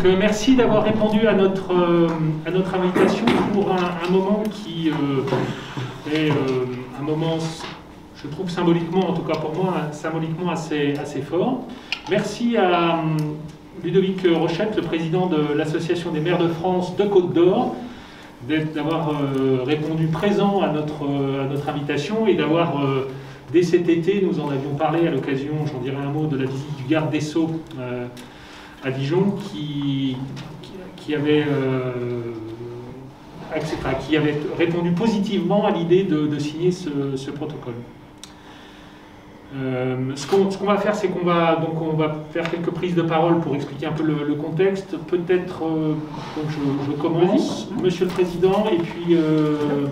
Donc merci d'avoir répondu à notre invitation pour un moment qui est un moment, je trouve symboliquement, en tout cas pour moi, symboliquement assez fort. Merci à Ludovic Rochette, le président de l'Association des maires de France de Côte d'Or, d'avoir répondu présent à notre invitation et d'avoir, dès cet été, nous en avions parlé à l'occasion, j'en dirai un mot, de la visite du garde des Sceaux à Dijon, qui avait répondu positivement à l'idée de signer ce protocole. Ce qu'on va faire, c'est qu'on va faire quelques prises de parole pour expliquer un peu le contexte. Peut-être, donc je commence, Monsieur le Président, et puis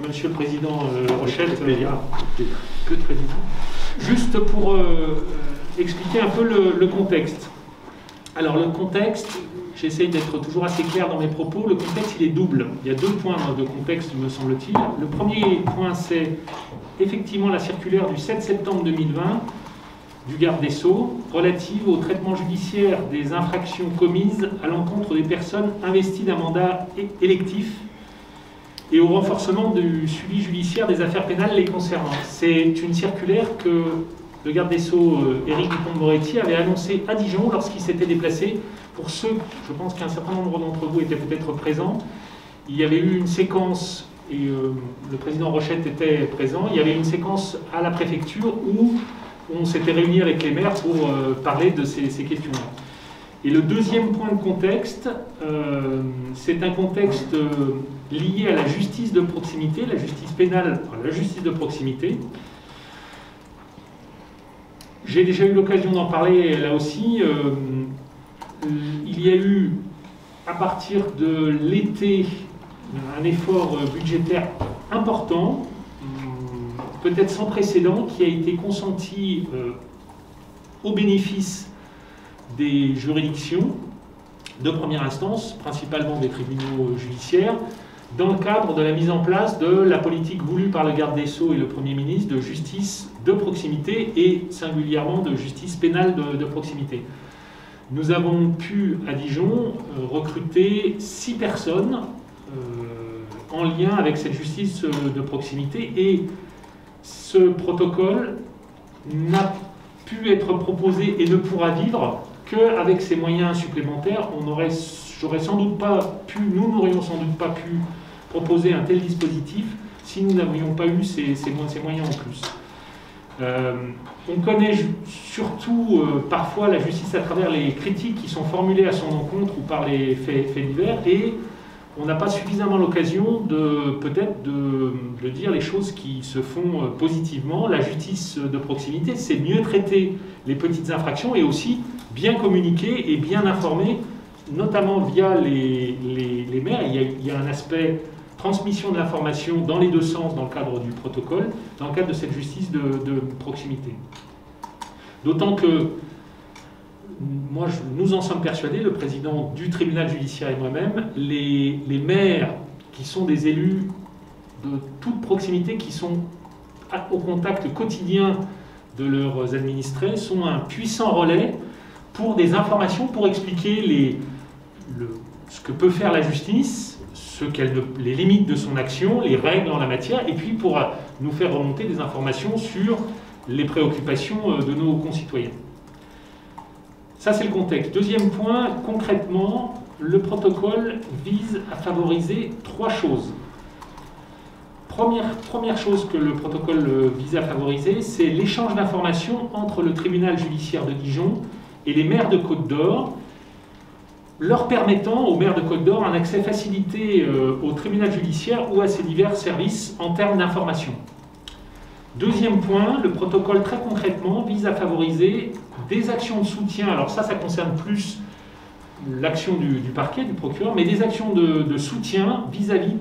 Monsieur le Président Rochette, que de président. Juste pour expliquer un peu le contexte. Alors le contexte, j'essaye d'être toujours assez clair dans mes propos, le contexte il est double. Il y a deux points de contexte, me semble-t-il. Le premier point, c'est effectivement la circulaire du 7 septembre 2020 du garde des Sceaux relative au traitement judiciaire des infractions commises à l'encontre des personnes investies d'un mandat électif et au renforcement du suivi judiciaire des affaires pénales les concernant. C'est une circulaire que le garde des Sceaux, Éric Dupond-Moretti, avait annoncé à Dijon lorsqu'il s'était déplacé. Pour ceux, je pense qu'un certain nombre d'entre vous étaient peut-être présents, il y avait eu une séquence, et le président Rochette était présent, il y avait une séquence à la préfecture où on s'était réunis avec les maires pour parler de ces questions-là. Et le deuxième point de contexte, c'est un contexte lié à la justice de proximité, la justice pénale, la justice de proximité. J'ai déjà eu l'occasion d'en parler là aussi. Il y a eu, à partir de l'été, un effort budgétaire important, peut-être sans précédent, qui a été consenti au bénéfice des juridictions de première instance, principalement des tribunaux judiciaires, dans le cadre de la mise en place de la politique voulue par le garde des Sceaux et le Premier ministre de justice de proximité et singulièrement de justice pénale de proximité. Nous avons pu, à Dijon, recruter 6 personnes en lien avec cette justice de proximité et ce protocole n'a pu être proposé et ne pourra vivre qu'avec ces moyens supplémentaires. Nous n'aurions sans doute pas pu proposer un tel dispositif si nous n'avions pas eu ces moyens en plus. On connaît surtout parfois la justice à travers les critiques qui sont formulées à son encontre ou par les faits divers, et on n'a pas suffisamment l'occasion peut-être de dire les choses qui se font positivement. La justice de proximité, c'est mieux traiter les petites infractions et aussi bien communiquer et bien informer, notamment via les maires. Il y a un aspect transmission de l'information dans les deux sens dans le cadre du protocole, dans le cadre de cette justice de proximité. D'autant que nous en sommes persuadés, le président du tribunal judiciaire et moi-même, les maires qui sont des élus de toute proximité, qui sont au contact quotidien de leurs administrés, sont un puissant relais pour des informations, pour expliquer ce que peut faire la justice, les limites de son action, les règles en la matière, et puis pour nous faire remonter des informations sur les préoccupations de nos concitoyens. Ça, c'est le contexte. Deuxième point, concrètement, le protocole vise à favoriser 3 choses. Première chose que le protocole vise à favoriser, c'est l'échange d'informations entre le tribunal judiciaire de Dijon et les maires de Côte d'Or, leur permettant aux maires de Côte d'Or un accès facilité au tribunal judiciaire ou à ses divers services en termes d'information. Deuxième point, le protocole très concrètement vise à favoriser des actions de soutien. Alors ça concerne plus l'action du parquet, du procureur, mais des actions de soutien vis-à-vis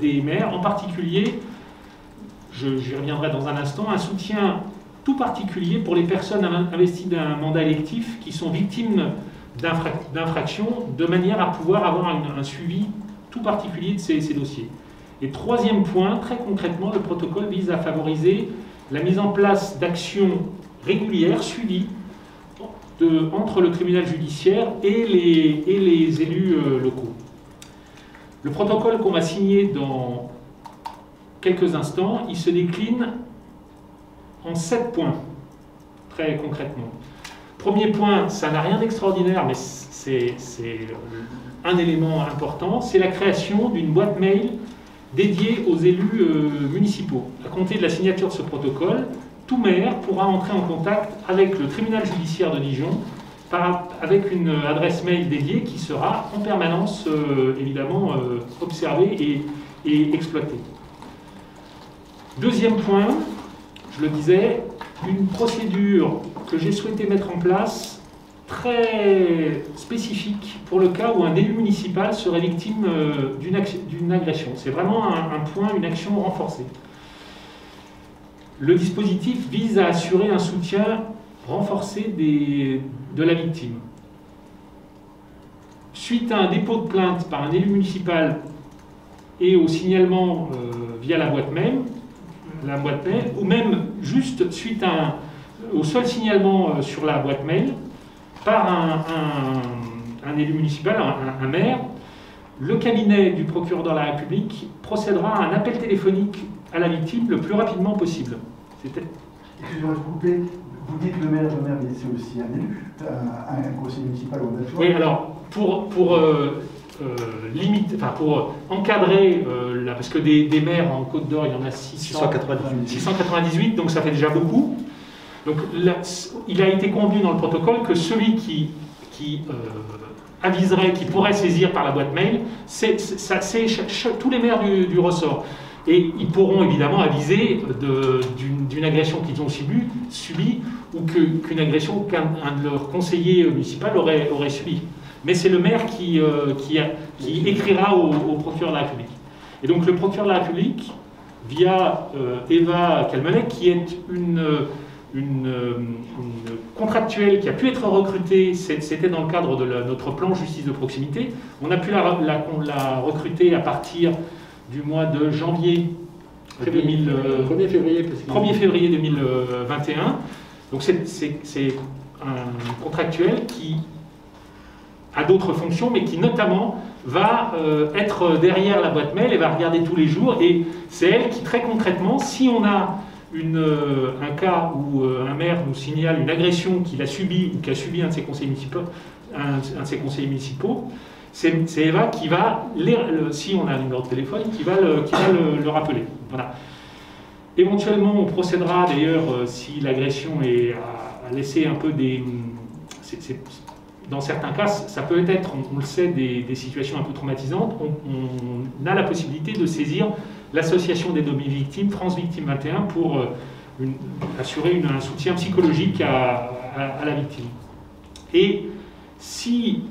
des maires, en particulier, j'y reviendrai dans un instant, un soutien tout particulier pour les personnes investies d'un mandat électif qui sont victimes d'infractions, de manière à pouvoir avoir un suivi tout particulier de ces dossiers. Et troisième point, très concrètement, le protocole vise à favoriser la mise en place d'actions régulières, suivies, entre le tribunal judiciaire et les élus locaux. Le protocole qu'on va signer dans quelques instants, il se décline en 7 points, très concrètement. Premier point, ça n'a rien d'extraordinaire, mais c'est un élément important, c'est la création d'une boîte mail dédiée aux élus municipaux. À compter de la signature de ce protocole, tout maire pourra entrer en contact avec le tribunal judiciaire de Dijon avec une adresse mail dédiée qui sera en permanence, évidemment, observée et exploitée. Deuxième point, je le disais, une procédure que j'ai souhaité mettre en place très spécifique pour le cas où un élu municipal serait victime d'une agression. C'est vraiment un point, une action renforcée. Le dispositif vise à assurer un soutien renforcé de la victime. Suite à un dépôt de plainte par un élu municipal et au signalement via la boîte mail, ou même juste suite au seul signalement sur la boîte mail par un élu municipal, un maire, le cabinet du procureur de la République procédera à un appel téléphonique à la victime le plus rapidement possible. Excusez-moi de couper, vous dites le maire, mais c'est aussi un élu, un conseiller municipal ou un adjoint. Oui, alors, pour encadrer, parce que des maires en Côte d'Or, il y en a 698, donc ça fait déjà beaucoup. Donc là, il a été convenu dans le protocole que celui qui aviserait, qui pourrait saisir par la boîte mail, c'est tous les maires du ressort. Et ils pourront évidemment aviser d'une agression qu'ils ont subie ou qu'une agression qu'un de leurs conseillers municipaux aurait subie. Mais c'est le maire qui écrira au procureur de la République. Et donc le procureur de la République, via Eva Calmelet, qui est une contractuelle qui a pu être recrutée, c'était dans le cadre de notre plan justice de proximité, on a pu la recruter à partir du mois de janvier 1er février 2021. Donc c'est un contractuel qui a d'autres fonctions, mais qui notamment va être derrière la boîte mail et va regarder tous les jours. Et c'est elle qui, très concrètement, si on a un cas où un maire nous signale une agression qu'il a subie ou qu'a subi un de ses conseillers municipaux, c'est Eva qui va, si on a un numéro de téléphone, qui va le rappeler. Voilà. Éventuellement, on procédera d'ailleurs, si l'agression a laissé un peu dans certains cas, ça peut être, on le sait, des situations un peu traumatisantes. On a la possibilité de saisir l'association des domiciliés victimes, France Victime 21, pour assurer un soutien psychologique à la victime. Et si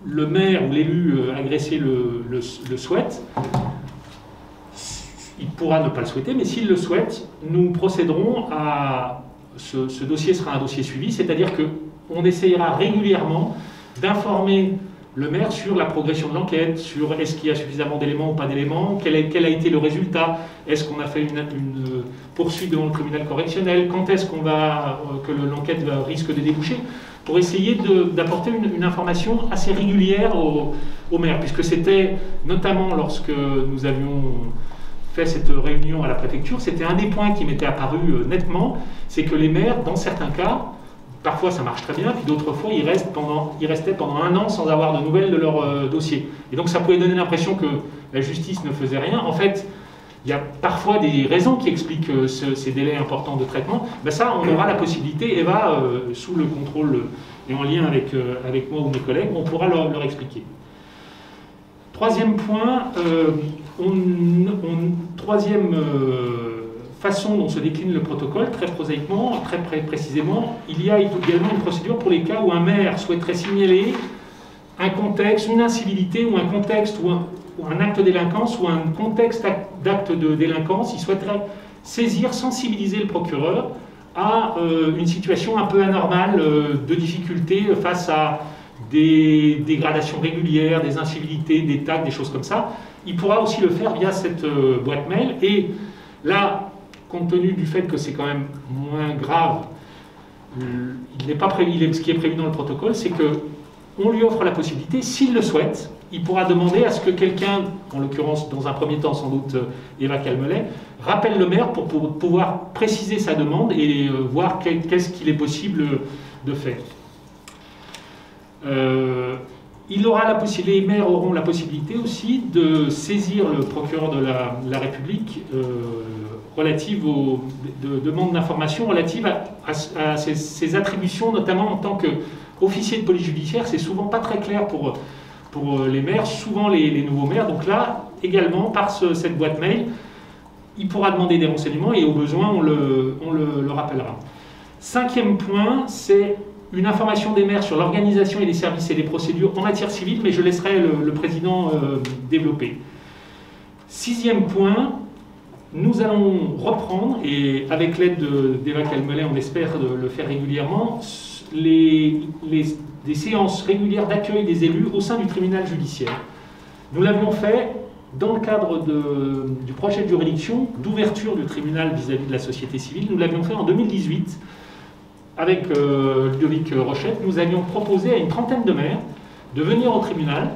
le maire ou l'élu agressé le souhaite, il pourra ne pas le souhaiter, mais s'il le souhaite, nous procéderons à... Ce dossier sera un dossier suivi, c'est-à-dire qu'on essayera régulièrement d'informer le maire sur la progression de l'enquête, sur est-ce qu'il y a suffisamment d'éléments ou pas d'éléments, quel a été le résultat, est-ce qu'on a fait une poursuite devant le tribunal correctionnel, quand est-ce que l'enquête risque de déboucher, pour essayer d'apporter une information assez régulière au maire, puisque c'était notamment lorsque nous avions fait cette réunion à la préfecture, c'était un des points qui m'était apparu nettement, c'est que les maires, dans certains cas, parfois ça marche très bien, puis d'autres fois ils restaient pendant 1 an sans avoir de nouvelles de leur dossier. Et donc ça pouvait donner l'impression que la justice ne faisait rien. En fait, il y a parfois des raisons qui expliquent ces délais importants de traitement. Ben ça, on aura la possibilité, Eva, sous le contrôle et en lien avec moi ou mes collègues, on pourra leur expliquer. Troisième point, troisième façon dont se décline le protocole, très prosaïquement, très précisément, il y a également une procédure pour les cas où un maire souhaiterait signaler un contexte, une incivilité ou un contexte ou un acte de délinquance ou un contexte d'acte de délinquance. Il souhaiterait saisir, sensibiliser le procureur à une situation un peu anormale de difficulté face à des dégradations régulières, des incivilités, des tags, des choses comme ça. Il pourra aussi le faire via cette boîte mail. Et là, compte tenu du fait que c'est quand même moins grave, ce qui est prévu dans le protocole, c'est qu'on lui offre la possibilité, s'il le souhaite, il pourra demander à ce que quelqu'un, en l'occurrence dans un premier temps sans doute Eva Calmelet, rappelle le maire pour pouvoir préciser sa demande et voir qu'est-ce qu'il est possible de faire. Les maires auront la possibilité aussi de saisir le procureur de la République relative aux demandes d'informations relatives à ses attributions, notamment en tant qu'officier de police judiciaire. C'est souvent pas très clair pour les maires, souvent les nouveaux maires. Donc là, également, par cette boîte mail, il pourra demander des renseignements et au besoin, on le rappellera. 5e point, c'est une information des maires sur l'organisation et les services et les procédures en matière civile, mais je laisserai le président développer. 6e point, nous allons reprendre, et avec l'aide d'Eva Calmelet, on espère le faire régulièrement, des séances régulières d'accueil des élus au sein du tribunal judiciaire. Nous l'avions fait dans le cadre du projet de juridiction d'ouverture du tribunal vis-à-vis de la société civile. Nous l'avions fait en 2018 avec Ludovic Rochette. Nous avions proposé à une trentaine de maires de venir au tribunal.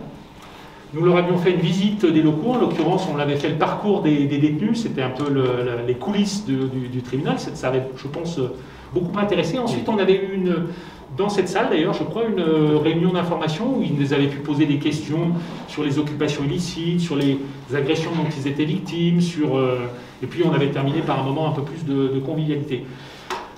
Nous leur avions fait une visite des locaux. En l'occurrence, on avait fait le parcours des détenus. C'était un peu les coulisses du tribunal. Ça avait, je pense, beaucoup intéressé. Ensuite, on avait eu dans cette salle, d'ailleurs, je crois, une réunion d'information où ils nous avaient pu poser des questions sur les occupations illicites, sur les agressions dont ils étaient victimes, et puis on avait terminé par un moment un peu plus de convivialité.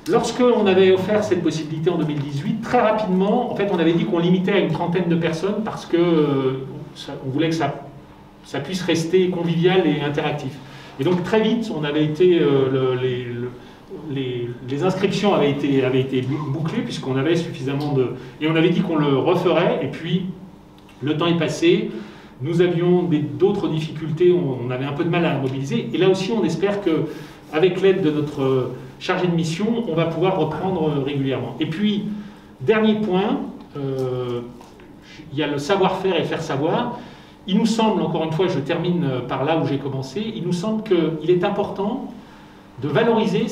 Lorsqu'on avait offert cette possibilité en 2018, très rapidement, en fait, on avait dit qu'on limitait à une trentaine de personnes parce qu'on voulait que ça puisse rester convivial et interactif. Et donc très vite, on avait été les inscriptions avaient été bouclées puisqu'on avait suffisamment de... Et on avait dit qu'on le referait, et puis le temps est passé, nous avions d'autres difficultés, on avait un peu de mal à mobiliser, et là aussi on espère qu'avec l'aide de notre chargé de mission, on va pouvoir reprendre régulièrement. Et puis, dernier point, il y a le savoir-faire et faire savoir. Il nous semble, encore une fois, je termine par là où j'ai commencé, il nous semble qu'il est important de valoriser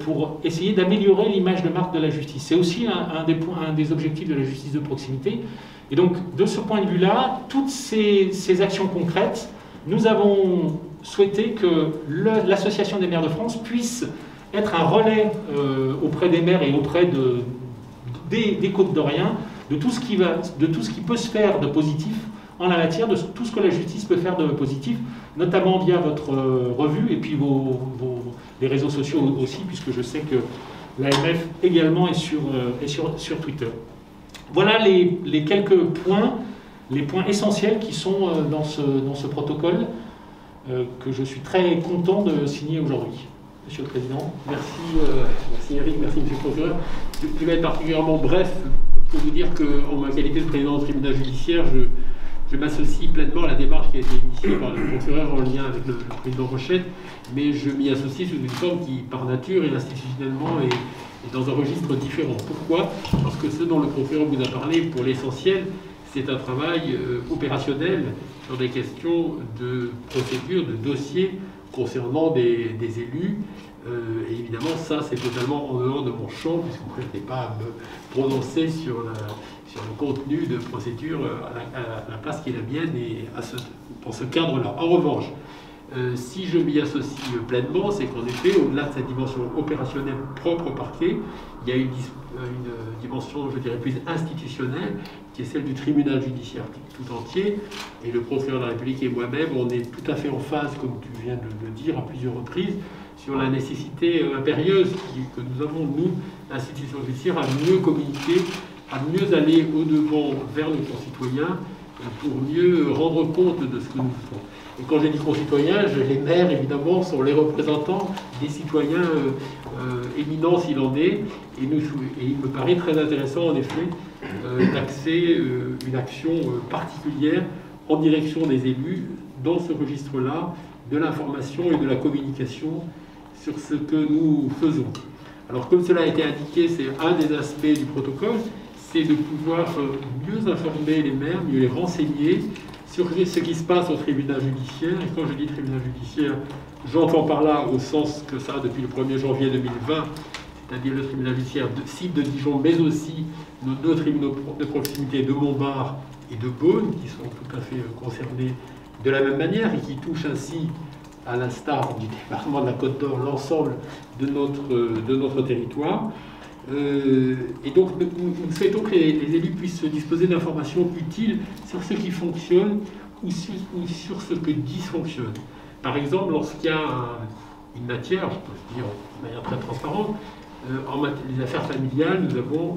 pour essayer d'améliorer l'image de marque de la justice. C'est aussi un des objectifs de la justice de proximité. Et donc, de ce point de vue-là, toutes ces actions concrètes, nous avons souhaité que l'Association des maires de France puisse être un relais auprès des maires et auprès des Côtes-d'Oriens de tout ce qui peut se faire de positif en la matière, de tout ce que la justice peut faire de positif, notamment via votre revue et puis les réseaux sociaux aussi, puisque je sais que l'AMF également est sur Twitter. Voilà les quelques points, les points essentiels qui sont dans ce protocole que je suis très content de signer aujourd'hui. Monsieur le Président. Merci Eric, merci Monsieur le Procureur. Je vais être particulièrement bref pour vous dire qu'en ma qualité de président du tribunal judiciaire, je m'associe pleinement à la démarche qui a été initiée par le procureur en lien avec le président Rochette, mais je m'y associe sous une forme qui, par nature et institutionnellement, est dans un registre différent. Pourquoi? Parce que ce dont le procureur vous a parlé, pour l'essentiel, c'est un travail opérationnel sur des questions de procédure, de dossier concernant des élus. Et évidemment, ça, c'est totalement en dehors de mon champ, puisque je n'ai pas à me prononcer sur le contenu de procédure à la place qui est la mienne et dans ce cadre-là. En revanche, si je m'y associe pleinement, c'est qu'en effet, au-delà de cette dimension opérationnelle propre au parquet, il y a une dimension, je dirais, plus institutionnelle, qui est celle du tribunal judiciaire tout entier. Et le procureur de la République et moi-même, on est tout à fait en phase, comme tu viens de le dire à plusieurs reprises, sur la nécessité impérieuse que nous avons, nous, l'institution judiciaire, à mieux communiquer, à mieux aller au-devant vers nos concitoyens pour mieux rendre compte de ce que nous faisons. Et quand je dis concitoyens, les maires, évidemment, sont les représentants des citoyens éminents s'il en est. Et il me paraît très intéressant, en effet, d'axer une action particulière en direction des élus dans ce registre-là, de l'information et de la communication sur ce que nous faisons. Alors, comme cela a été indiqué, c'est un des aspects du protocole, c'est de pouvoir mieux informer les maires, mieux les renseigner sur ce qui se passe au tribunal judiciaire. Et quand je dis tribunal judiciaire, j'entends par là au sens que ça, depuis le 1er janvier 2020, c'est-à-dire le tribunal judiciaire site de Dijon, mais aussi nos deux tribunaux de proximité de Montbard et de Beaune, qui sont tout à fait concernés de la même manière et qui touchent ainsi, à l'instar du département de la Côte d'Or, l'ensemble de notre territoire. Et donc, nous souhaitons que les élus puissent disposer d'informations utiles sur ce qui fonctionne ou sur ce que dysfonctionne. Par exemple, lorsqu'il y a une matière, je peux le dire de manière très transparente, en les affaires familiales, nous avons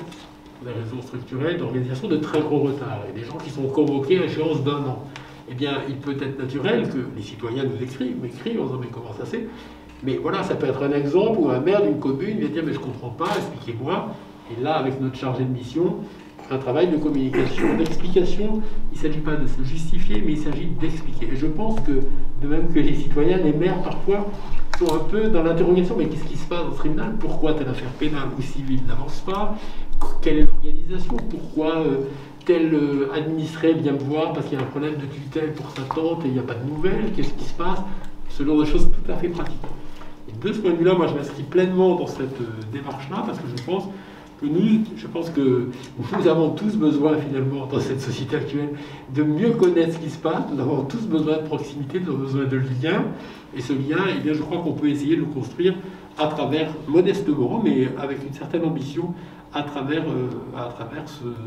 des raisons structurelles d'organisation de très gros retard. Et des gens qui sont convoqués à échéance d'1 an. Eh bien, il peut être naturel que les citoyens nous m'écrivent en disant mais comment ça c'est? Mais voilà, ça peut être un exemple où un maire d'une commune vient dire mais je ne comprends pas, expliquez-moi. Et là, avec notre chargé de mission, un travail de communication, d'explication, il ne s'agit pas de se justifier, mais il s'agit d'expliquer. Et je pense que, de même que les citoyens, les maires parfois sont un peu dans l'interrogation, mais qu'est-ce qui se passe dans ce tribunal? Pourquoi telle affaire pénale ou civile n'avance pas? Quelle est l'organisation? Pourquoi tel administré vient me voir parce qu'il y a un problème de tutelle pour sa tante et il n'y a pas de nouvelles? Qu'est-ce qui se passe? Ce genre de choses tout à fait pratiques. Et de ce point de vue-là, moi je m'inscris pleinement dans cette démarche-là parce que je pense que nous avons tous besoin finalement dans cette société actuelle de mieux connaître ce qui se passe. Nous avons tous besoin de proximité, nous avons besoin de lien. Et ce lien, eh bien, je crois qu'on peut essayer de le construire à travers, modestement, mais avec une certaine ambition, à travers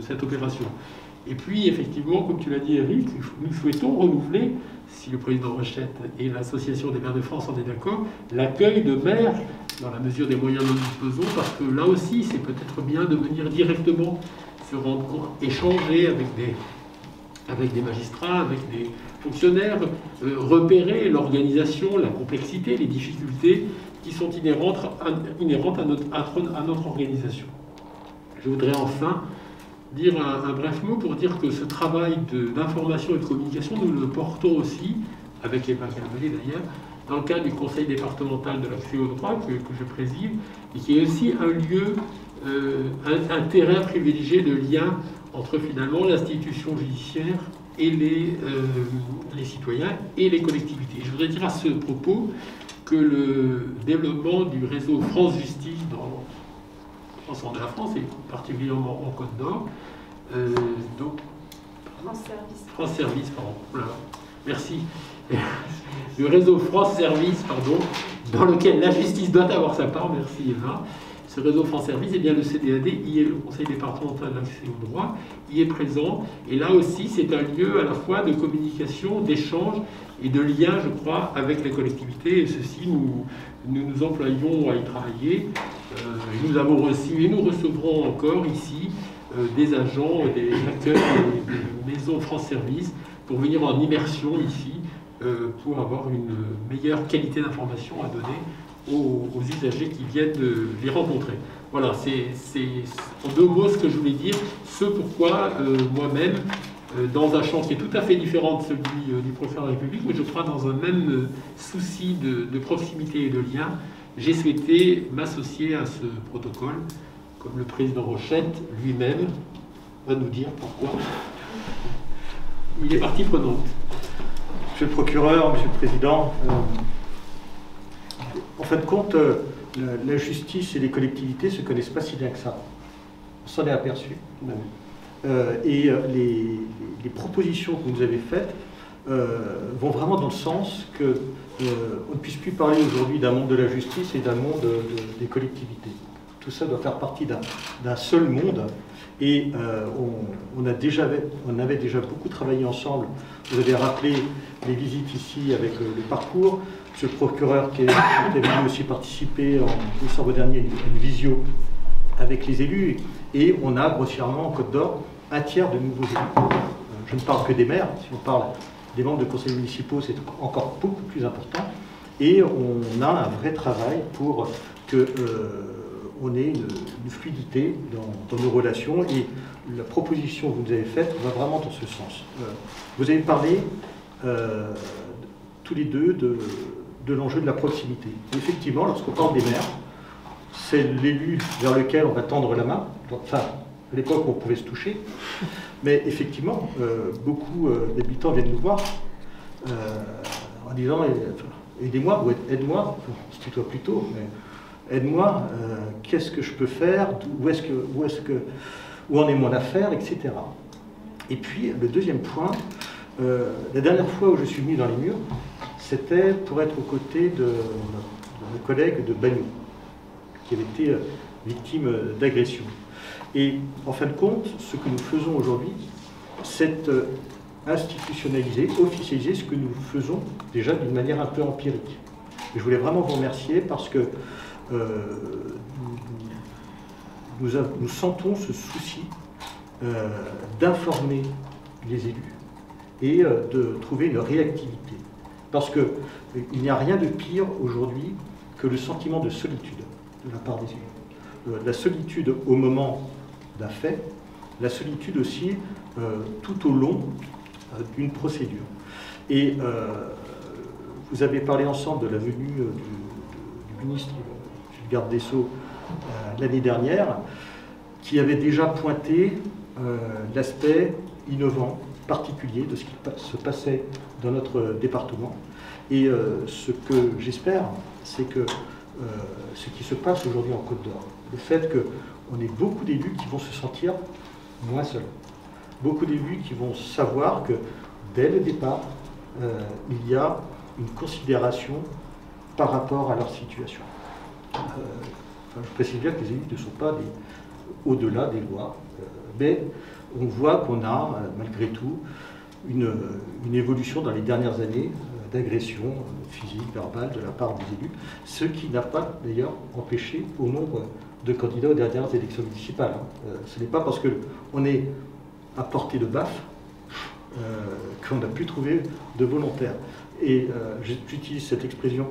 cette opération. Et puis, effectivement, comme tu l'as dit, Eric, nous souhaitons renouveler, si le président Rochette et l'Association des maires de France en est d'accord, l'accueil de maires dans la mesure des moyens dont nous disposons, parce que là aussi, c'est peut-être bien de venir directement se rendre compte, échanger avec des magistrats, avec des fonctionnaires, repérer l'organisation, la complexité, les difficultés qui sont inhérentes à notre organisation. Je voudrais enfin dire un bref mot pour dire que ce travail d'information et de communication, nous le portons aussi, avec Eva Calvelé d'ailleurs, dans le cadre du Conseil départemental de l'accès au droit que je préside, et qui est aussi un lieu, un terrain privilégié de lien entre finalement l'institution judiciaire et les citoyens et les collectivités. Je voudrais dire à ce propos que le développement du réseau France Justice dans l'ensemble de la France, et particulièrement en Côte d'Or, France Service, pardon. Voilà. Merci. Le réseau France Service, pardon, dans lequel la justice doit avoir sa part, merci Eva. Ce réseau France Service, eh bien le CDAD, y est le Conseil départemental d'accès au droit, y est présent. Et là aussi, c'est un lieu à la fois de communication, d'échange et de lien, je crois, avec les collectivités. Et ceci, nous employons à y travailler. Nous avons reçu et nous recevrons encore ici des agents, des acteurs des maisons France Service pour venir en immersion ici, pour avoir une meilleure qualité d'information à donner aux usagers qui viennent de les rencontrer. Voilà, c'est en 2 mots ce que je voulais dire, ce pourquoi moi-même, dans un champ qui est tout à fait différent de celui du procureur de la République, mais je crois dans un même souci de proximité et de lien, j'ai souhaité m'associer à ce protocole, comme le président Rochette lui-même va nous dire pourquoi il est partie prenante. Monsieur le procureur, monsieur le président, en fin de compte, la justice et les collectivités ne se connaissent pas si bien que ça. On s'en est aperçu. Et les propositions que vous nous avez faites vont vraiment dans le sens qu'on ne puisse plus parler aujourd'hui d'un monde de la justice et d'un monde des collectivités. Tout ça doit faire partie d'un seul monde. Et on avait déjà beaucoup travaillé ensemble. Vous avez rappelé les visites ici avec le parcours. Ce procureur qui est venu aussi participer en décembre dernier à une visio avec les élus. Et on a grossièrement en Côte d'Or un tiers de nouveaux élus. Je ne parle que des maires. Si on parle des membres de conseils municipaux, c'est encore beaucoup plus important. Et on a un vrai travail pour que on ait une fluidité dans nos relations. Et la proposition que vous nous avez faite va vraiment dans ce sens. Vous avez parlé tous les deux de l'enjeu de la proximité. Et effectivement, lorsqu'on parle des maires, c'est l'élu vers lequel on va tendre la main. Enfin, à l'époque, on pouvait se toucher. Mais effectivement, beaucoup d'habitants viennent nous voir en disant « aidez-moi » ou « aide-moi », on se tutoie plutôt, mais aide-moi, qu'est-ce que je peux faire, où en est mon affaire, etc. Et puis, le deuxième point, la dernière fois où je suis venu dans les murs, c'était pour être aux côtés de mon collègue de Bagnoud, qui avait été victime d'agression. Et en fin de compte, ce que nous faisons aujourd'hui, c'est institutionnaliser, officialiser ce que nous faisons déjà d'une manière un peu empirique. Et je voulais vraiment vous remercier parce que nous sentons ce souci d'informer les élus et de trouver une réactivité. Parce qu'il n'y a rien de pire aujourd'hui que le sentiment de solitude de la part des élus. La solitude au moment d'un fait, la solitude aussi tout au long d'une procédure. Et vous avez parlé ensemble de la venue du ministre, du garde des Sceaux, l'année dernière, qui avait déjà pointé l'aspect innovant, particulier de ce qui se passait dans notre département. Et ce que j'espère, c'est que ce qui se passe aujourd'hui en Côte d'Or, le fait qu'on ait beaucoup d'élus qui vont se sentir moins seuls, beaucoup d'élus qui vont savoir que dès le départ, il y a une considération par rapport à leur situation. Je précise bien que les élus ne sont pas au-delà des lois, mais on voit qu'on a, malgré tout, une évolution dans les dernières années d'agression physique, verbale de la part des élus, ce qui n'a pas d'ailleurs empêché au nombre de candidats aux dernières élections municipales. Ce n'est pas parce qu'on est à portée de baffe qu'on a pu trouver de volontaires. Et j'utilise cette expression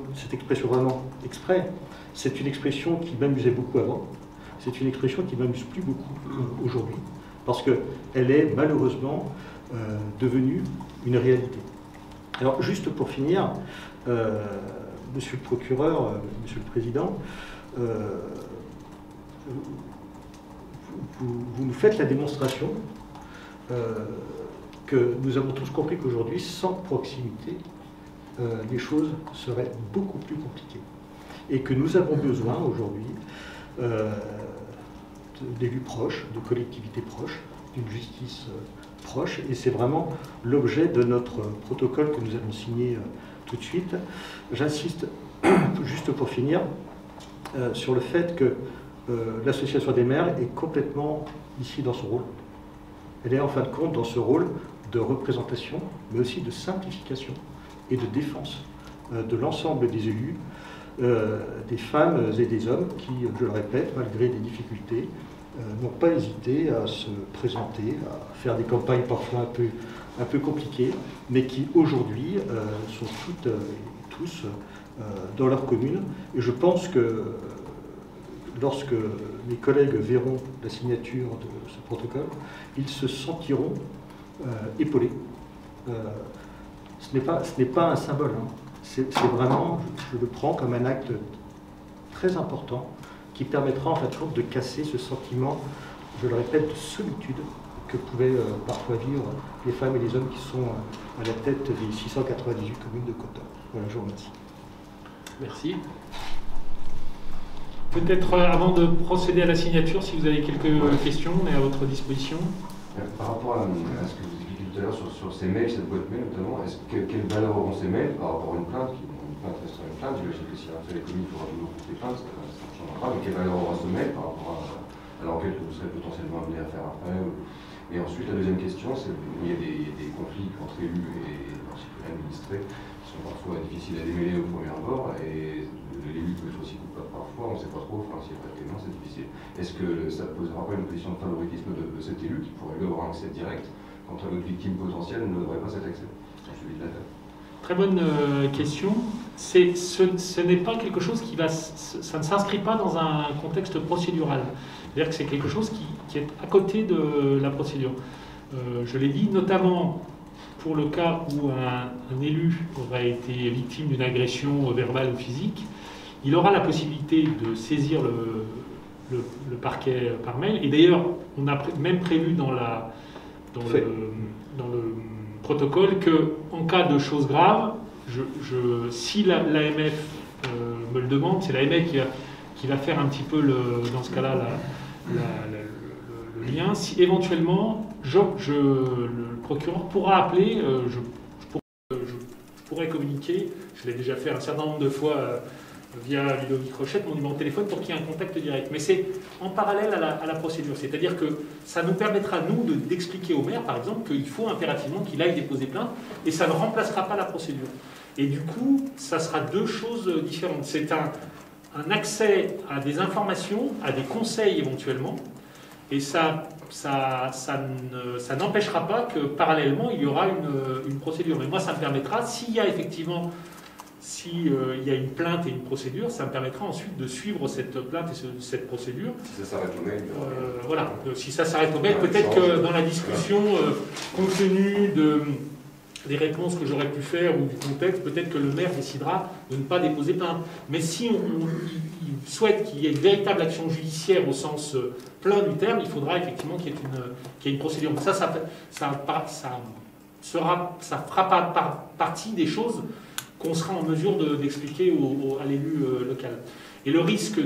vraiment exprès. C'est une expression qui m'amusait beaucoup avant. C'est une expression qui ne m'amuse plus beaucoup aujourd'hui, parce qu'elle est malheureusement devenue une réalité. Alors, juste pour finir, Monsieur le procureur, Monsieur le Président, vous nous faites la démonstration que nous avons tous compris qu'aujourd'hui, sans proximité, les choses seraient beaucoup plus compliquées. Et que nous avons besoin aujourd'hui d'élus proches, de collectivités proches, d'une justice proche. Et c'est vraiment l'objet de notre protocole que nous allons signer tout de suite. J'insiste, juste pour finir, sur le fait que l'association des maires est complètement ici dans son rôle. Elle est en fin de compte dans ce rôle de représentation, mais aussi de simplification et de défense de l'ensemble des élus, des femmes et des hommes qui, je le répète, malgré des difficultés, n'ont pas hésité à se présenter, à faire des campagnes parfois un peu compliquées, mais qui aujourd'hui sont toutes et tous dans leur commune. Et je pense que lorsque mes collègues verront la signature de ce protocole, ils se sentiront épaulés. Ce n'est pas un symbole, hein. C'est vraiment, je le prends comme un acte très important qui permettra en fait de casser ce sentiment, je le répète, de solitude que pouvaient parfois vivre les femmes et les hommes qui sont à la tête des 698 communes de Côte d'Or. Voilà, je vous remercie. Merci. Peut-être avant de procéder à la signature, si vous avez quelques questions, on est à votre disposition. Par rapport à ce que vous expliquiez tout à l'heure sur ces mails, cette boîte mail notamment, quelle valeur auront ces mails par rapport à une plainte? Une plainte restera une plainte, j'imagine que si on fait les communes, il faudra toujours porter plainte, ça ne changera pas, mais quelle valeur aura ce mail par rapport à l'enquête que vous serez potentiellement amené à faire après? Et ensuite, la deuxième question, c'est qu'il y a des conflits entre élus et citoyens administrés qui sont parfois difficiles à démêler au premier abord, et l'élu peut être aussi coupable parfois, on ne sait pas trop, s'il n'y a pas de témoin, c'est difficile. Est-ce que ça ne posera pas une position de favoritisme de cet élu qui pourrait lui avoir un accès direct quand notre victime potentielle ne devrait pas cet accès? Très bonne question. Ce n'est pas quelque chose ça ne s'inscrit pas dans un contexte procédural. C'est-à-dire que c'est quelque chose qui est à côté de la procédure. Je l'ai dit, notamment pour le cas où un élu aurait été victime d'une agression verbale ou physique, il aura la possibilité de saisir le parquet par mail. Et d'ailleurs, on a même prévu dans le protocole qu'en cas de choses graves, si l'AMF me le demande, c'est l'AMF qui va faire un petit peu, dans ce cas-là, le lien. Si éventuellement, le procureur pourra appeler, je pourrais communiquer, je l'ai déjà fait un certain nombre de fois via Ludovic Rochette, mon numéro de téléphone, pour qu'il y ait un contact direct. Mais c'est en parallèle à la procédure. C'est-à-dire que ça nous permettra, nous, d'expliquer au maire, par exemple, qu'il faut impérativement qu'il aille déposer plainte, et ça ne remplacera pas la procédure. Et du coup, ça sera deux choses différentes. C'est un accès à des informations, à des conseils éventuellement, et ça n'empêchera pas que parallèlement il y aura une procédure. Mais moi, ça me permettra, s'il y a effectivement, il y a une plainte et une procédure, ça me permettra ensuite de suivre cette plainte et cette procédure. Si ça s'arrête au mail, voilà. Si ça s'arrête au mail, peut-être que dans la discussion, compte tenu des réponses que j'aurais pu faire ou du contexte, peut-être que le maire décidera de ne pas déposer plainte. Mais si il souhaite qu'il y ait une véritable action judiciaire au sens plein du terme, il faudra effectivement qu'il y ait une procédure. Ça fera pas partie des choses qu'on sera en mesure d'expliquer à l'élu local. Et le risque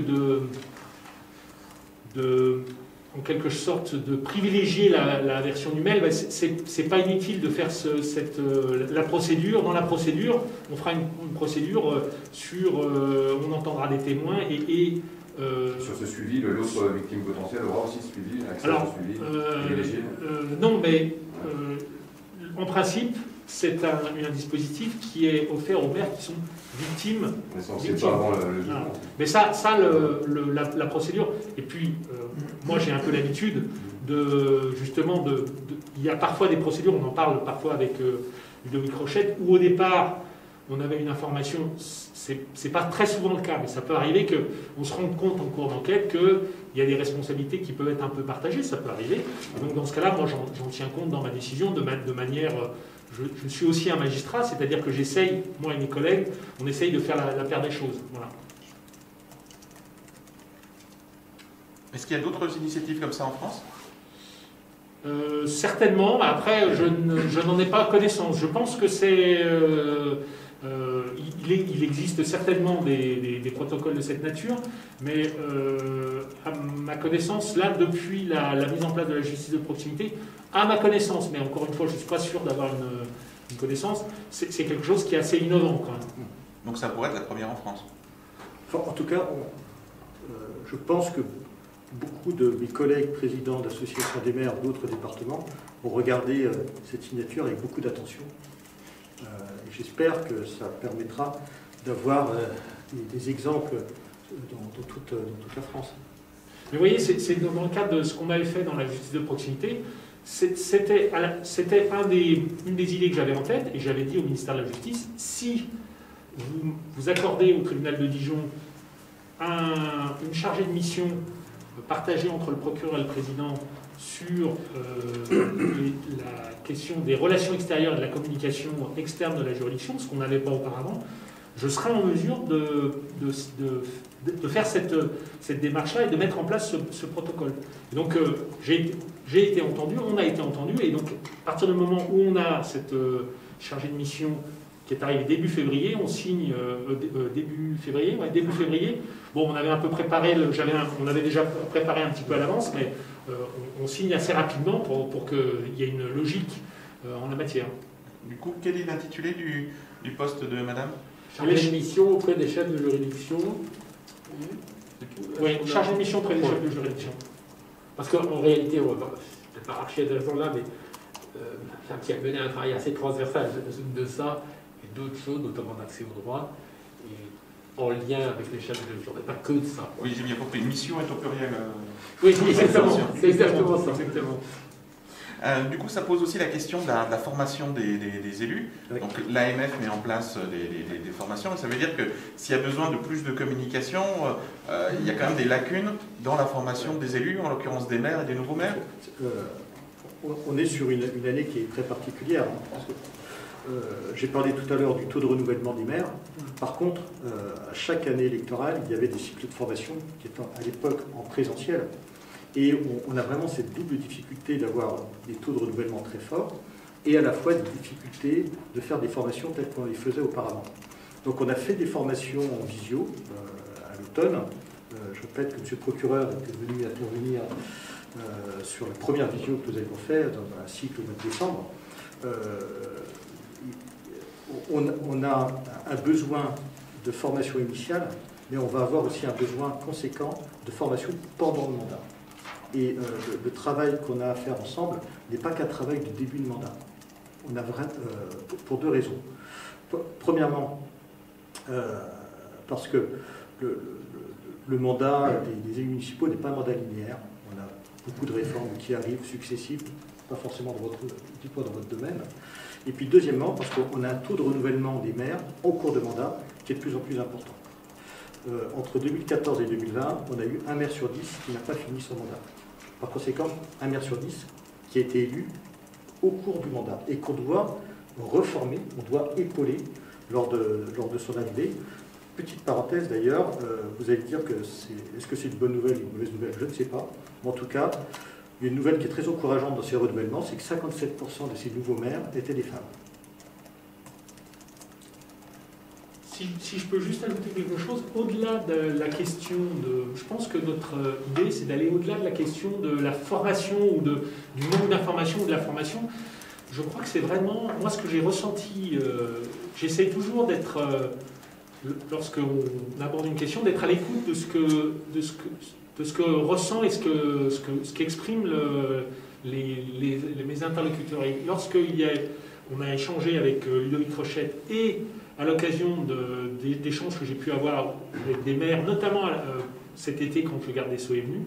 en quelque sorte, de privilégier la version du mail, c'est pas inutile de faire la procédure. Dans la procédure, on fera une procédure on entendra des témoins et sur ce suivi, l'autre victime potentielle aura aussi suivi, accès à ce suivi privilégié. Non, mais en principe, c'est un dispositif qui est offert aux maires qui sont victimes. Mais ça, c'est pas avant le jugement. Mais ça la procédure. Et puis, moi, j'ai un peu l'habitude justement, il y a parfois des procédures, on en parle parfois avec Ludovic Rochette, où au départ, on avait une information, c'est pas très souvent le cas, mais ça peut arriver qu'on se rende compte en cours d'enquête qu'il y a des responsabilités qui peuvent être un peu partagées, ça peut arriver. Donc dans ce cas-là, moi, j'en tiens compte dans ma décision de manière... Je suis aussi un magistrat, c'est-à-dire que j'essaye, moi et mes collègues, on essaye de faire la paire des choses. Voilà. Est-ce qu'il y a d'autres initiatives comme ça en France ? Certainement, après, je n'en ai pas connaissance. Je pense que il existe certainement des protocoles de cette nature, mais à ma connaissance, là, depuis la mise en place de la justice de proximité, à ma connaissance, mais encore une fois, je ne suis pas sûr d'avoir une connaissance, c'est quelque chose qui est assez innovant quand même. Donc ça pourrait être la première en France. Enfin, en tout cas, je pense que beaucoup de mes collègues présidents d'associations des maires d'autres départements ont regardé cette signature avec beaucoup d'attention. J'espère que ça permettra d'avoir des exemples dans toute la France. Mais vous voyez, c'est dans le cadre de ce qu'on avait fait dans la justice de proximité, c'était une des idées que j'avais en tête, et j'avais dit au ministère de la Justice, si vous accordez au tribunal de Dijon une chargée de mission partagée entre le procureur et le président sur la question des relations extérieures et de la communication externe de la juridiction, ce qu'on n'avait pas auparavant, je serai en mesure de faire cette démarche-là et de mettre en place ce protocole. Et donc, j'ai été entendu, on a été entendu, et donc, à partir du moment où on a cette chargée de mission qui est arrivée début février, on signe début février. Bon, on avait un peu préparé, on avait déjà préparé un petit peu à l'avance, mais on signe assez rapidement pour qu'il y ait une logique en la matière. Du coup, quel est l'intitulé du poste de madame ? Chargé de mission auprès des chefs de juridiction. Oui, chargé de mission auprès des chefs de juridiction. Parce qu'en réalité, on va peut-être pas arracher de raison là, mais qui a mené un travail assez transversal de ça et d'autres choses, notamment d'accès au droit, et en lien avec les chefs de juridiction. Mais pas que de ça. Oui, j'ai bien compris. Mission est au pluriel. Oui, exactement. C'est exactement ça. Exactement. Du coup, ça pose aussi la question de la formation des élus. Oui. Donc l'AMF met en place des formations. Et ça veut dire que s'il y a besoin de plus de communication, il y a quand même des lacunes dans la formation des élus, en l'occurrence des maires et des nouveaux maires. On est sur une année qui est très particulière. J'ai parlé tout à l'heure du taux de renouvellement des maires. Par contre, à chaque année électorale, il y avait des cycles de formation qui étaient à l'époque en présentiel. Et on a vraiment cette double difficulté d'avoir des taux de renouvellement très forts et à la fois des difficultés de faire des formations telles qu'on les faisait auparavant. Donc on a fait des formations en visio à l'automne. Je répète que M. le procureur était venu intervenir sur la première visio que nous avons faite dans un cycle au mois de décembre. On a un besoin de formation initiale, mais on va avoir aussi un besoin conséquent de formation pendant le mandat. Et le travail qu'on a à faire ensemble n'est pas qu'un travail de début de mandat. On a pour deux raisons. Premièrement, parce que le mandat des élus municipaux n'est pas un mandat linéaire. On a beaucoup de réformes qui arrivent successives, pas forcément dans votre domaine. Et puis deuxièmement, parce qu'on a un taux de renouvellement des maires en cours de mandat qui est de plus en plus important. Entre 2014 et 2020, on a eu un maire sur 10 qui n'a pas fini son mandat. Par conséquent, un maire sur 10 qui a été élu au cours du mandat et qu'on doit reformer, on doit épauler lors de son arrivée. Petite parenthèse d'ailleurs, vous allez dire que est-ce que c'est une bonne nouvelle ou une mauvaise nouvelle? Je ne sais pas. Mais en tout cas, il y a une nouvelle qui est très encourageante dans ces renouvellements, c'est que 57% de ces nouveaux maires étaient des femmes. Si je peux juste ajouter quelque chose, au-delà de la question de... Je pense que notre idée, c'est d'aller au-delà de la question de la formation ou du manque d'information ou de la formation. Je crois que c'est vraiment... Moi, ce que j'ai ressenti, j'essaie toujours d'être... lorsqu'on aborde une question, d'être à l'écoute de ce que ressent et ce qu'expriment mes interlocuteurs. Et on a échangé avec Ludovic Rochette et à l'occasion d'échanges que j'ai pu avoir avec des maires, notamment cet été quand le garde des Sceaux est venu,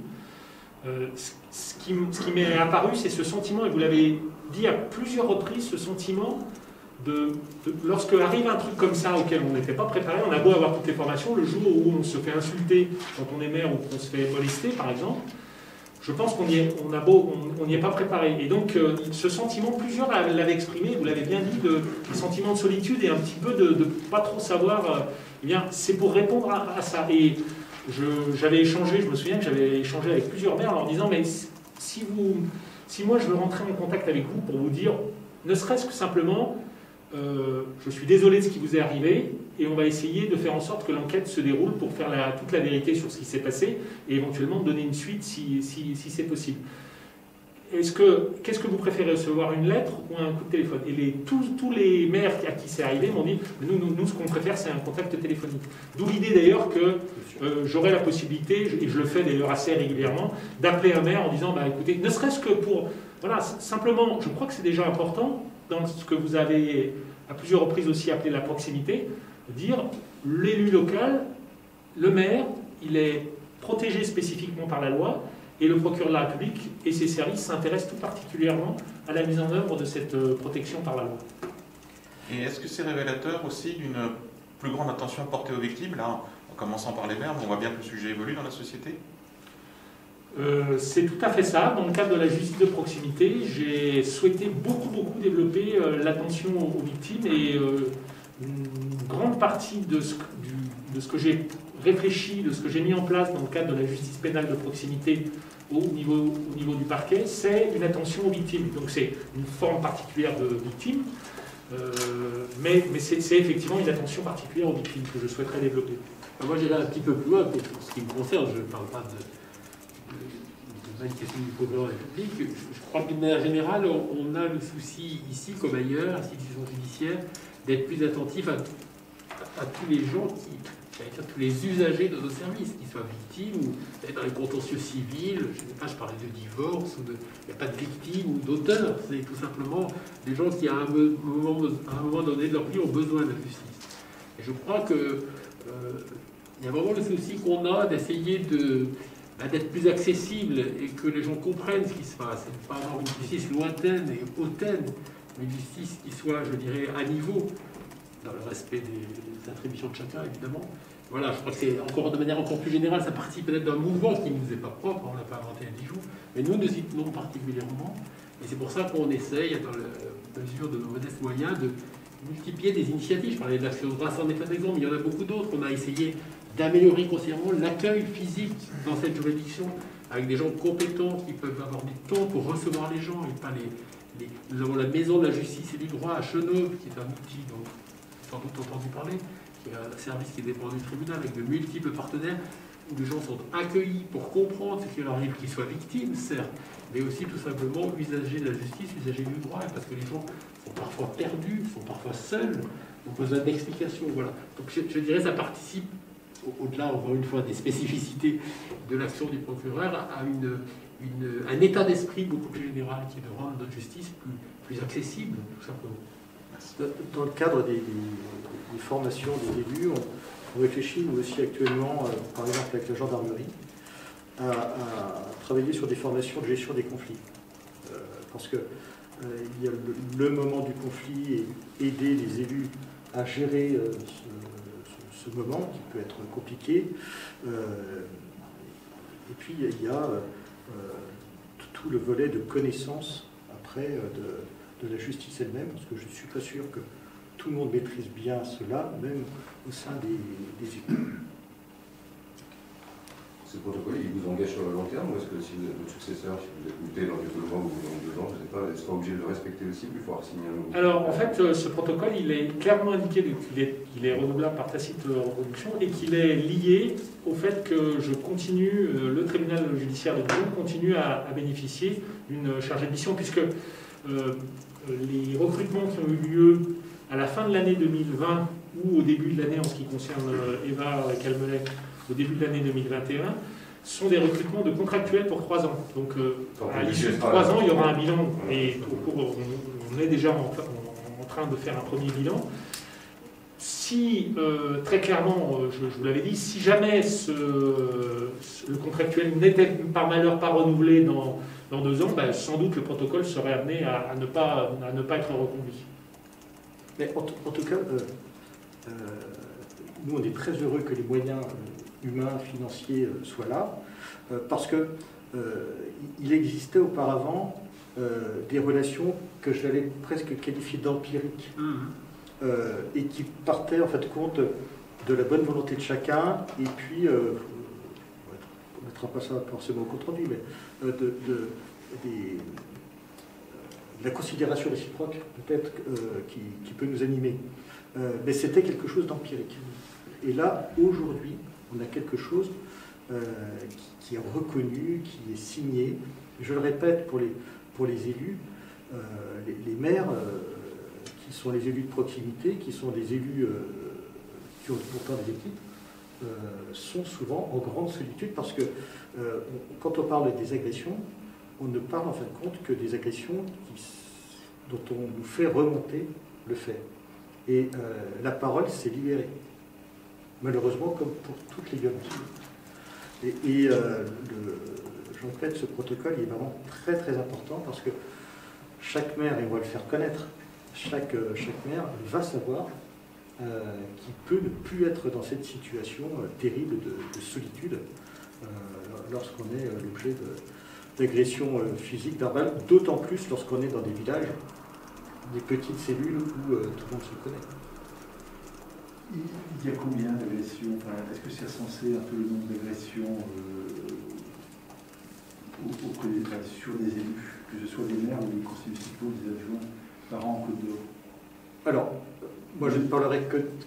ce qui m'est apparu, c'est ce sentiment, et vous l'avez dit à plusieurs reprises, ce sentiment lorsque arrive un truc comme ça auquel on n'était pas préparé, on a beau avoir toutes les formations, le jour où on se fait insulter quand on est maire ou qu'on se fait molester par exemple, je pense qu'on n'y est pas préparé. Et donc ce sentiment, plusieurs l'avaient exprimé, vous l'avez bien dit, de sentiment de solitude et un petit peu de pas trop savoir, eh bien c'est pour répondre à ça. Et j'avais échangé, je me souviens que j'avais échangé avec plusieurs maires en leur disant, mais si moi je veux rentrer en contact avec vous pour vous dire, ne serait-ce que simplement, je suis désolé de ce qui vous est arrivé et on va essayer de faire en sorte que l'enquête se déroule pour faire toute la vérité sur ce qui s'est passé et éventuellement donner une suite si c'est possible. Qu'est-ce que vous préférez recevoir, une lettre ou un coup de téléphone? Et tous les maires à qui c'est arrivé m'ont dit, nous ce qu'on préfère c'est un contact téléphonique. D'où l'idée d'ailleurs que j'aurai la possibilité, et je le fais d'ailleurs assez régulièrement, d'appeler un maire en disant, bah écoutez, ne serait-ce que pour, voilà, simplement, je crois que c'est déjà important, dans ce que vous avez à plusieurs reprises aussi appelé la proximité, dire l'élu local, le maire, il est protégé spécifiquement par la loi, et le procureur de la République et ses services s'intéressent tout particulièrement à la mise en œuvre de cette protection par la loi. Et est-ce que c'est révélateur aussi d'une plus grande attention portée aux victimes, là, en commençant par les maires, on voit bien que le sujet évolue dans la société? C'est tout à fait ça. Dans le cadre de la justice de proximité, j'ai souhaité beaucoup développer l'attention aux victimes et une grande partie de ce que j'ai réfléchi, de ce que j'ai mis en place dans le cadre de la justice pénale de proximité au niveau du parquet, c'est une attention aux victimes. Donc c'est une forme particulière de victime, mais c'est effectivement une attention particulière aux victimes que je souhaiterais développer. Moi j'irai un petit peu plus loin, pour ce qui me concerne, je ne parle pas de une question du procureur de la République. Je crois que d'une manière générale, on a le souci ici, comme ailleurs, institutions judiciaires, d'être plus attentif à tous les gens tous les usagers de nos services, qu'ils soient victimes ou dans les contentieux civils, je ne sais pas, je parlais de divorce, il n'y a pas de victimes ou d'auteurs, c'est tout simplement des gens qui à un moment donné de leur vie ont besoin de la justice. Et je crois que il y a vraiment le souci qu'on a d'essayer d'être plus accessible et que les gens comprennent ce qui se passe. C'est pas avoir une justice lointaine et hautaine, mais une justice qui soit, je dirais, à niveau, dans le respect des attributions de chacun, évidemment. Voilà, je crois que c'est encore de manière encore plus générale, ça participe peut-être d'un mouvement qui ne nous est pas propre, on ne l'a pas inventé à 10 jours, mais nous y tenons particulièrement, et c'est pour ça qu'on essaye, dans la mesure de nos modestes moyens, de multiplier des initiatives. Je parlais de l'action de grâce en état d'exemple, mais il y en a beaucoup d'autres. On a essayé d'améliorer considérablement l'accueil physique dans cette juridiction, avec des gens compétents qui peuvent avoir du temps pour recevoir les gens, et pas nous avons la maison de la justice et du droit à Chenauve, qui est un outil dont vous avez sans doute entendu parler, qui est un service qui dépend du tribunal, avec de multiples partenaires, où les gens sont accueillis pour comprendre ce qui leur arrive, qu'ils soient victimes, certes, mais aussi tout simplement usagers de la justice, usagers du droit, parce que les gens sont parfois perdus, sont parfois seuls, ont besoin d'explications. Voilà. Donc je dirais que ça participe, au-delà, encore une fois, des spécificités de l'action du procureur, à un état d'esprit beaucoup plus général qui est de rendre notre justice plus accessible, tout simplement. Dans le cadre des formations des élus, on réfléchit, nous aussi actuellement, par exemple avec la gendarmerie, à travailler sur des formations de gestion des conflits. Parce que il y a le moment du conflit et aider les élus à gérer ce moment qui peut être compliqué. Et puis il y a tout le volet de connaissance après de la justice elle-même, parce que je ne suis pas sûr que tout le monde maîtrise bien cela, même au sein des élus. Ce protocole, il vous engage sur le long terme, ou est-ce que si vous êtes votre successeur, si vous êtes muté dans quelques mois ou dans 2 ans, je ne sais pas, est-ce qu'on est obligé de le respecter aussi, puis il faut signer un nouveau? Alors, en fait, ce protocole, il est clairement indiqué qu'il est renouvelable par tacite reconduction et qu'il est lié au fait que je continue, le tribunal judiciaire de Dijon continue à bénéficier d'une chargée de mission, puisque les recrutements qui ont eu lieu à la fin de l'année 2020 ou au début de l'année en ce qui concerne Eva Calmelet, au début de l'année 2021, sont des recrutements de contractuels pour 3 ans. Donc, à l'issue de 3 ans, il y aura un bilan, et on est déjà en train de faire un premier bilan. Si, très clairement, je vous l'avais dit, si jamais le contractuel n'était par malheur pas renouvelé dans 2 ans, ben, sans doute le protocole serait amené à ne pas être reconduit. Mais en tout cas, nous on est très heureux que les moyens humains, financiers soient là, parce que il existait auparavant des relations que j'allais presque qualifier d'empiriques, et qui partaient en fait compte de la bonne volonté de chacun, et puis, on ne mettra pas ça forcément au compte-rendu, mais de la considération réciproque, peut-être, qui peut nous animer. Mais c'était quelque chose d'empirique. Et là, aujourd'hui, on a quelque chose qui est reconnu, qui est signé. Je le répète pour les élus, les maires, qui sont les élus de proximité, qui sont des élus qui ont pourtant des équipes, sont souvent en grande solitude parce que quand on parle des agressions, on ne parle en fin de compte que des agressions dont on nous fait remonter le fait. Et la parole s'est libérée, malheureusement, comme pour toutes les violences. Et je répète, ce protocole il est vraiment très très important parce que chaque maire, et on va le faire connaître, chaque maire va savoir qu'il peut ne plus être dans cette situation terrible de solitude lorsqu'on est l'objet d'agressions physiques, verbales, d'autant plus lorsqu'on est dans des villages, des petites cellules où tout le monde se connaît. Il y a combien d'agressions? Est-ce que c'est censé un peu le nombre d'agressions sur des élus, que ce soit des maires ou des conseillers municipaux, des adjoints, par an en Côte d'Or? Alors, moi je ne parlerai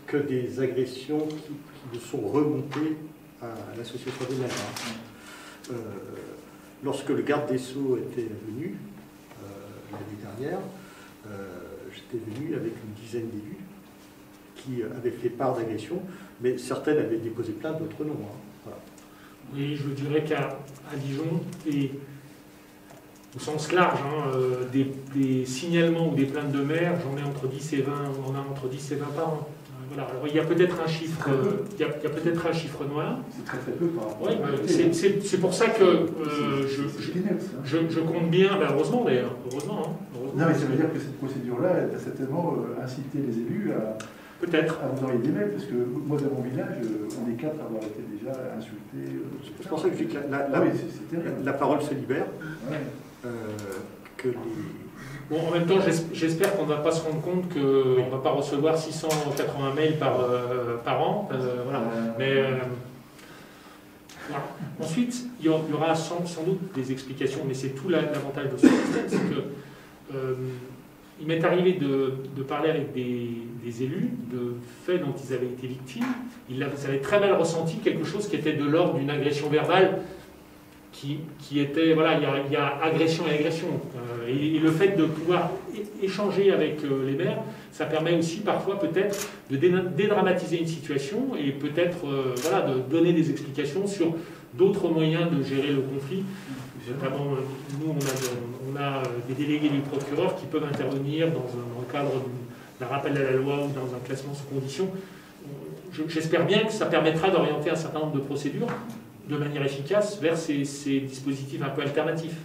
que des agressions qui nous sont remontées à l'association des maires. Lorsque le garde des Sceaux était venu, l'année dernière, j'étais venu avec une dizaine d'élus qui avaient fait part d'agressions, mais certaines avaient déposé plainte, d'autres non. Voilà. Oui, je dirais qu'à Dijon, au sens large, des signalements ou des plaintes de maires, j'en ai entre 10 et 20, on en a entre 10 et 20 par an. Voilà. Alors, il y a peut-être un chiffre, noir. C'est très très peu par rapport à c'est pour ça que je compte bien, heureusement d'ailleurs, heureusement. Non, mais ça veut dire que cette procédure-là, elle a certainement incité les élus à vous envoyer des mails, parce que moi, dans mon village, on est 4 à avoir été déjà insultés. C'est pour ça que je dis que la parole se libère. Ouais. Bon, en même temps, j'espère qu'on ne va pas se rendre compte qu'on ne va pas recevoir 680 mails par an. Voilà. Mais voilà. Ensuite, il y aura sans doute des explications, mais c'est tout l'avantage de ce système, c'est que il m'est arrivé de parler avec des élus de faits dont ils avaient été victimes. Ils avaient très mal ressenti quelque chose qui était de l'ordre d'une agression verbale, qui était, voilà, il y a agression et agression. Et le fait de pouvoir échanger avec les maires, ça permet aussi parfois peut-être de dédramatiser une situation et peut-être voilà, de donner des explications sur d'autres moyens de gérer le conflit. Notamment, nous, on a des délégués du procureur qui peuvent intervenir dans le cadre d'un rappel à la loi ou dans un classement sous condition. J'espère bien que ça permettra d'orienter un certain nombre de procédures de manière efficace vers ces dispositifs un peu alternatifs.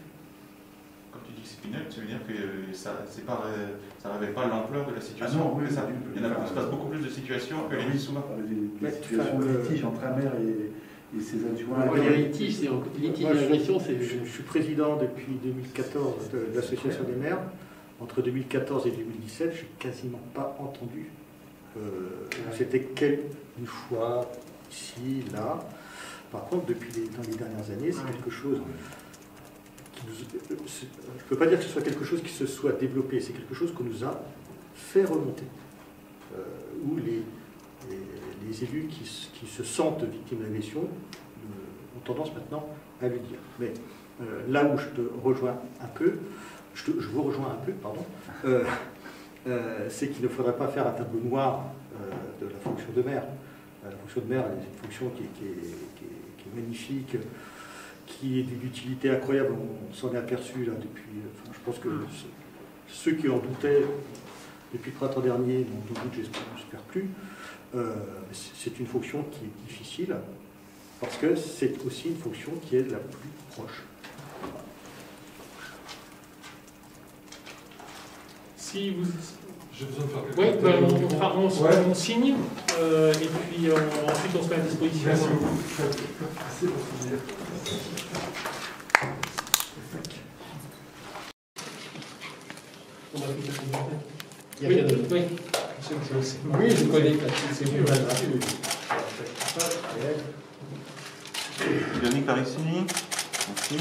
Quand tu dis que c'est final, ça veut dire que ça ne révèle pas l'ampleur de la situation. Ah non, oui, ça. Il y en a, il se passe beaucoup plus de situations que les souvent. Des situations de litige entre un maire et ses adjoints. Les litiges, c'est litige et agression, c'est... Je suis président depuis 2014 de l'Association des maires. Entre 2014 et 2017, je n'ai quasiment pas entendu. C'était une fois, ici, là. Par contre, dans les dernières années, c'est quelque chose qui nous... Je ne peux pas dire que ce soit quelque chose qui se soit développé, c'est quelque chose qu'on nous a fait remonter. Où les élus qui se sentent victimes d'agression ont tendance maintenant à le dire. Mais là où je te rejoins un peu, je vous rejoins un peu, pardon, c'est qu'il ne faudrait pas faire un tableau noir de la fonction de maire. La fonction de maire, c'est une fonction qui est magnifique, qui est d'une utilité incroyable. On s'en est aperçu là depuis. Enfin, je pense que ceux qui en doutaient depuis le printemps dernier n'en doutent, j'espère plus. C'est une fonction qui est difficile parce que c'est aussi une fonction qui est la plus proche. Si vous... J'ai besoin de faire quelque chose. Oui, on signe, et puis ensuite on se met à disposition. Merci beaucoup. Merci pour ce dire. Oui, je connais. C'est mieux. Véronique par ici. Merci.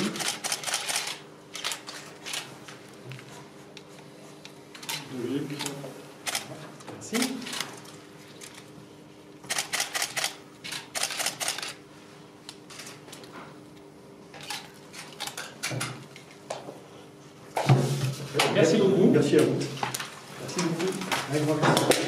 Merci. Merci beaucoup. Merci à vous. Merci beaucoup. Un grand merci.